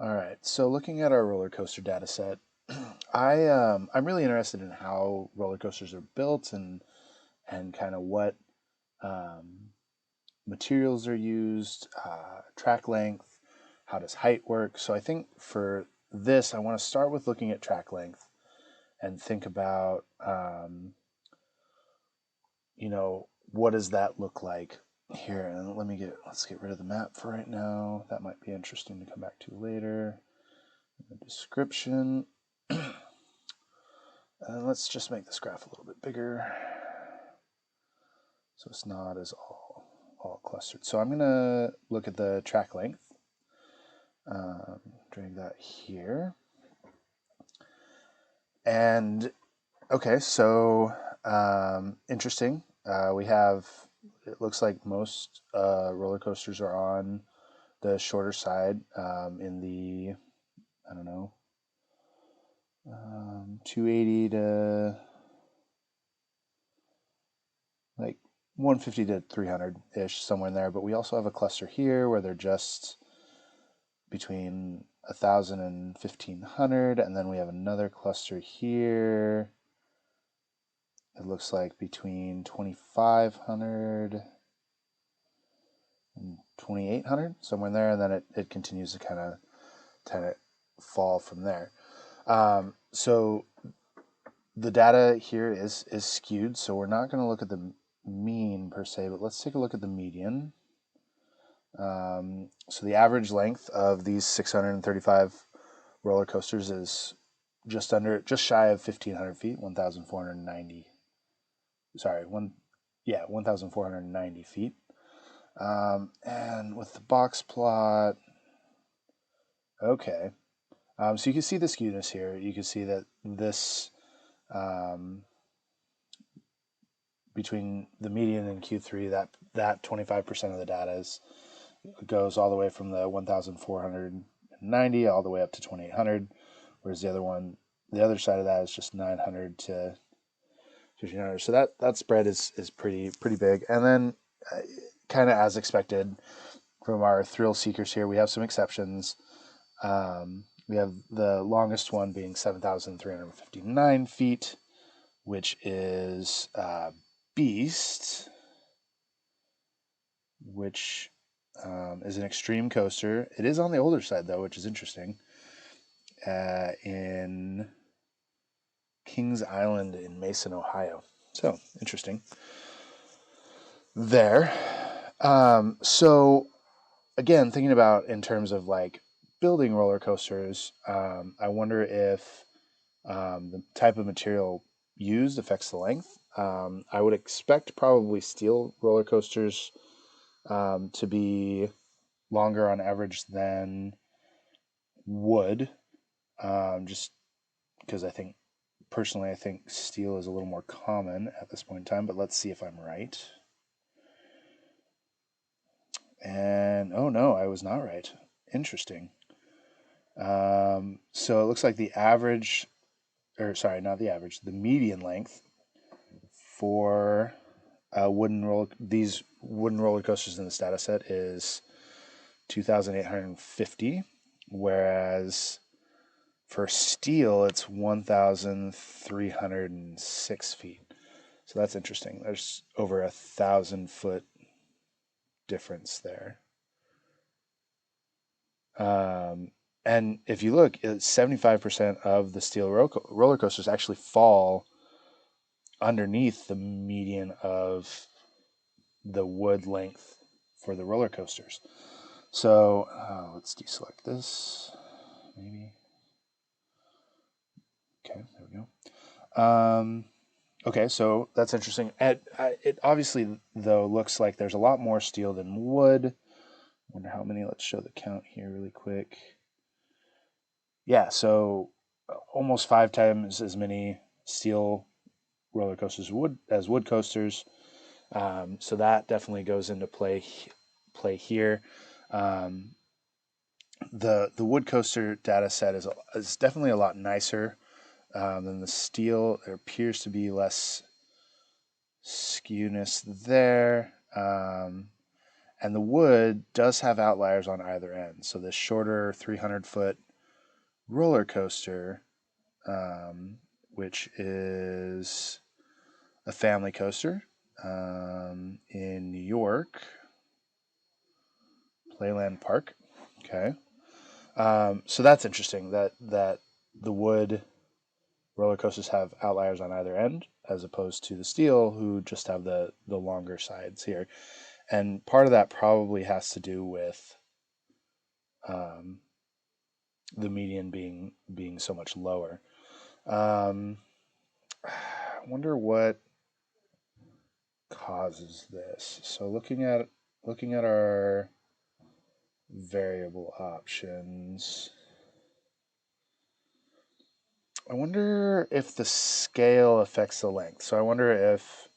All right, so looking at our roller coaster data set, I'm really interested in how roller coasters are built and kind of what um, materials are used, track length, how does height work. So I think for this, I want to start with looking at track length and think about what does that look like here. And let's get rid of the map for right now. That might be interesting to come back to later. The description. And let's just make this graph a little bit bigger so it's not as all clustered. So I'm going to look at the track length, drag that here. And okay, so interesting. We have, it looks like most roller coasters are on the shorter side in the, I don't know, 280 to like 150 to 300 ish, somewhere in there. But we also have a cluster here where they're just between 1,000 and 1,500, and then we have another cluster here. It looks like between 2,500 and 2,800, somewhere in there, and then it continues to kind of fall from there. So the data here is skewed, so we're not going to look at the mean per se, but let's take a look at the median. So the average length of these 635 roller coasters is just shy of 1,500 feet, 1,490. Sorry, 1,490 feet. And with the box plot, okay. So you can see the skewness here. You can see that this between the median and Q3, that 25% of the data goes all the way from the 1,490 all the way up to 2,800, whereas the other side of that is just 900 to 1,500. So that spread is pretty big. And then, kind of as expected from our thrill seekers here, we have some exceptions. We have the longest one being 7,359 feet, which is Beast, which is an extreme coaster. It is on the older side, though, which is interesting. In Kings Island in Mason, Ohio. So, interesting. There. So, again, thinking about in terms of like building roller coasters, I wonder if the type of material used affects the length. I would expect probably steel roller coasters to be longer on average than wood, just because personally, I think steel is a little more common at this point in time, but let's see if I'm right. And oh no, I was not right. Interesting. So it looks like the average, or sorry, not the average, the median length for these wooden roller coasters in this data set is 2,850, whereas for steel it's 1,306 feet. So that's interesting. There's over 1,000-foot difference there. And if you look, 75% of the steel roller coasters actually fall underneath the median of the wood length for the roller coasters. So let's deselect this, maybe. Okay, there we go. Okay, so that's interesting. It obviously, though, looks like there's a lot more steel than wood. Wonder how many. Let's show the count here really quick. Yeah, so almost 5 times as many steel roller coasters as wood coasters. So that definitely goes into play here. The wood coaster data set is definitely a lot nicer than the steel. There appears to be less skewness there. And the wood does have outliers on either end. So this shorter 300-foot roller coaster, which is a family coaster in New York, Playland Park. Okay. So that's interesting that the wood roller coasters have outliers on either end, as opposed to the steel, who just have the longer sides here. And part of that probably has to do with the median being so much lower. I wonder what causes this. So looking at our variable options, I wonder if the scale affects the length. So I wonder if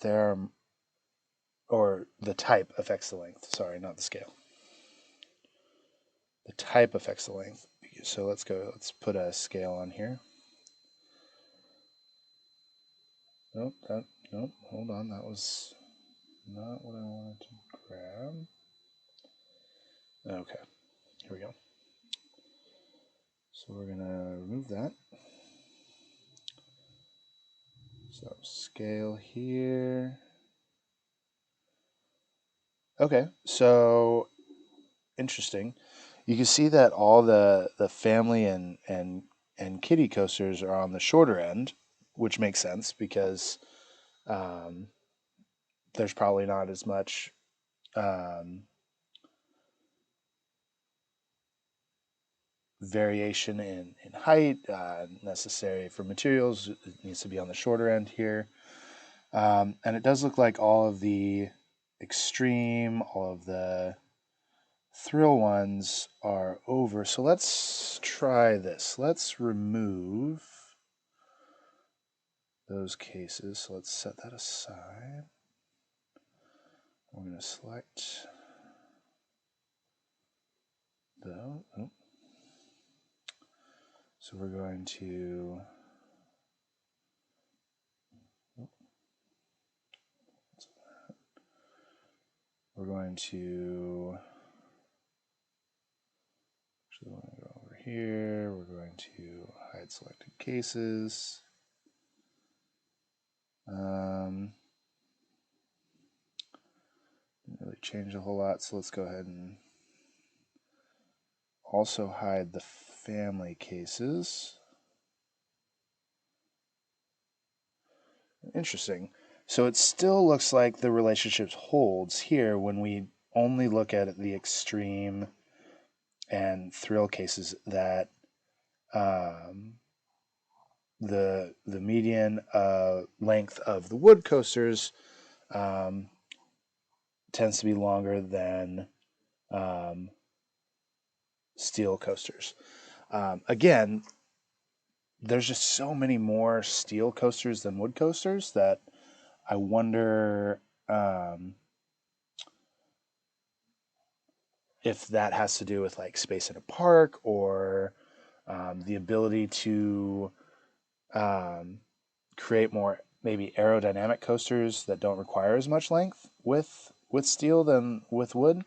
there, or the type affects the length. Sorry, not the scale. The type affects the length. So let's put a scale on here. Nope, hold on. That was not what I wanted to grab. Okay, here we go. So we're gonna remove that. So scale here. Okay, so interesting. You can see that all the family and kiddie coasters are on the shorter end, which makes sense because there's probably not as much variation in height necessary for materials. It needs to be on the shorter end here. And it does look like all of the extreme, all of the thrill ones are over. So let's try this. Let's remove those cases. So let's set that aside. We're going to select the. Oh. So we're going to. We're going to. Actually, we're going to go over here. We're going to hide selected cases. Didn't really change a whole lot, so let's go ahead and also hide the family cases. Interesting. So it still looks like the relationship holds here when we only look at the extreme and thrill cases, that the median length of the wood coasters tends to be longer than steel coasters. Again, there's just so many more steel coasters than wood coasters that I wonder if that has to do with like space in a park, or the ability to create more maybe aerodynamic coasters that don't require as much length with steel than with wood.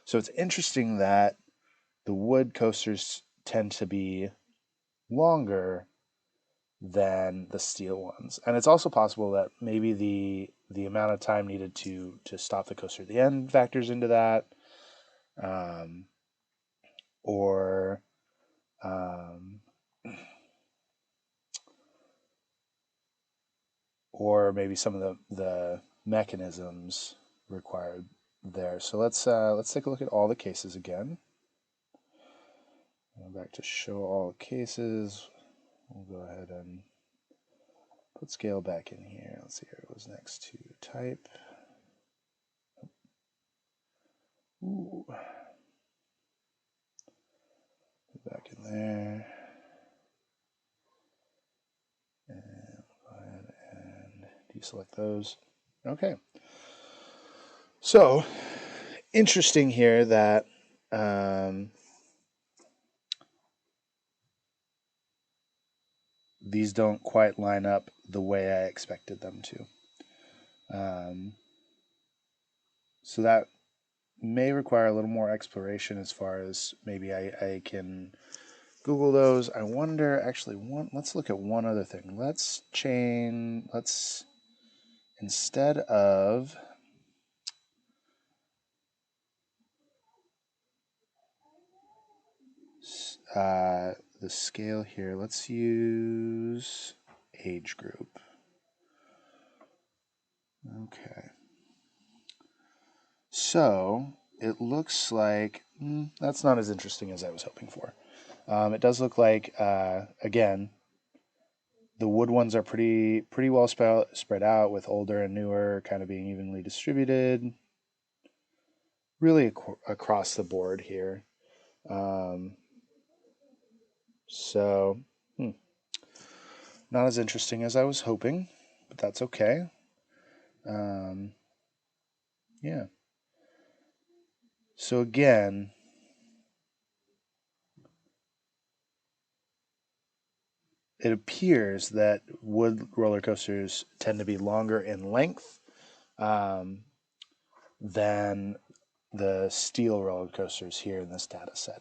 So it's interesting that the wood coasters tend to be longer than the steel ones. And it's also possible that maybe the amount of time needed to stop the coaster at the end factors into that, or or maybe some of the mechanisms required there. So let's take a look at all the cases again. Go back to show all cases. We'll go ahead and put scale back in here. Let's see here. It was next to type. Ooh. Put back in there. And go ahead and deselect those. Okay. So interesting here that these don't quite line up the way I expected them to. So that may require a little more exploration as far as maybe I can Google those. I wonder, actually, let's look at one other thing. Instead of the scale here, let's use age group. Okay. So it looks like that's not as interesting as I was hoping for. It does look like, again, the wood ones are pretty well spread out, with older and newer kind of being evenly distributed, really across the board here. So, not as interesting as I was hoping, but that's okay. Yeah. So again, it appears that wood roller coasters tend to be longer in length than the steel roller coasters here in this data set.